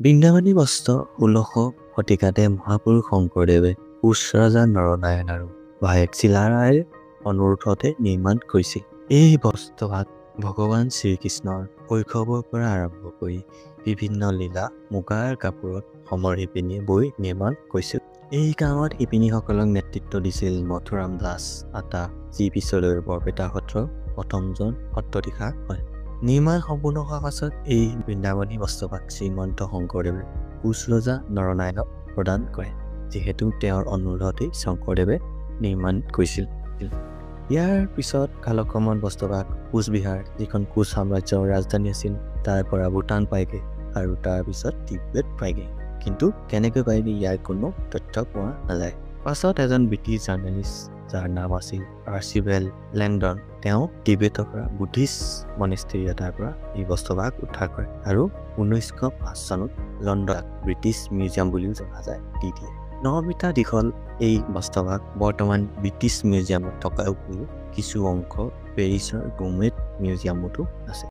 বৃন্দাবনী বস্ত্ৰ ১৬০০ শতিকাতে মহাপুৰুষ শংকৰদেৱে কোচ ৰজা নৰনাৰায়ণ আৰু ভায়েক চিলাৰায়ৰ অনুৰোধতে নিৰ্মাণ কৰিছিল। এই বস্ত্ৰভাগ ভগৱান শ্ৰীকৃষ্ণৰ শৈশৱৰ পৰা আৰম্ভ কৰি বিভিন্ন লীলা মুগাৰ কাপোৰত সমৰ শিপিনীয়ে বৈ নিৰ্মাণ কৰিছিল। এই কামত শিপিনীসকলক নেতৃত্ব দিছিল মথুৰাম দাস আতা, যি পিছলৈ বৰপেটা সত্ৰৰ প্ৰথমজন সত্ৰাধীশাৰ হয়। নিৰ্মাণ সম্পূৰ্ণ হোৱাৰ পাছত এই বৃন্দাবনী বস্ত্ৰভাগ শ্ৰীমন্ত শংকৰদেৱে কোচ ৰজা নৰনাৰায়ণক প্ৰদান কৰে, যিহেতু তেওঁৰ অনুৰোধতেই শংকৰদেৱে নিৰ্মাণ কৰিছিল। ইয়াৰ পিছত কালক্ৰমত বস্ত্ৰভাগ কোচবিহাৰ, যিখন কোচ সাম্ৰাজ্যৰ ৰাজধানী আছিল, তাৰ পৰা ভূটান পায়গে আৰু তাৰ পিছত তিব্বত পায়গে। কিন্তু কেনেকৈ পায়গে ইয়াৰ কোনো তথ্য পোৱা নাযায়। পাছত এজন ব্ৰিটিছ জাৰ্নেলিষ্ট যাৰ নাম আছিল পাৰ্চিভেল লেংডন, তেওঁ তিব্বতৰ পৰা বুদ্ধিষ্ট মনেষ্ট্ৰী এটাৰ পৰা এই বস্ত্ৰভাগ উদ্ধাৰ কৰে আৰু ১৯০৫ চনত লণ্ডনত ব্ৰিটিছ মিউজিয়াম বুলিও জনা যায় দি দিয়ে। ৯ মিটাৰ দীঘল এই বস্ত্ৰভাগ বৰ্তমান ব্ৰিটিছ মিউজিয়ামত থকাৰ উপৰিও কিছু অংশ পেৰিছৰ গোমেট মিউজিয়ামতো আছে।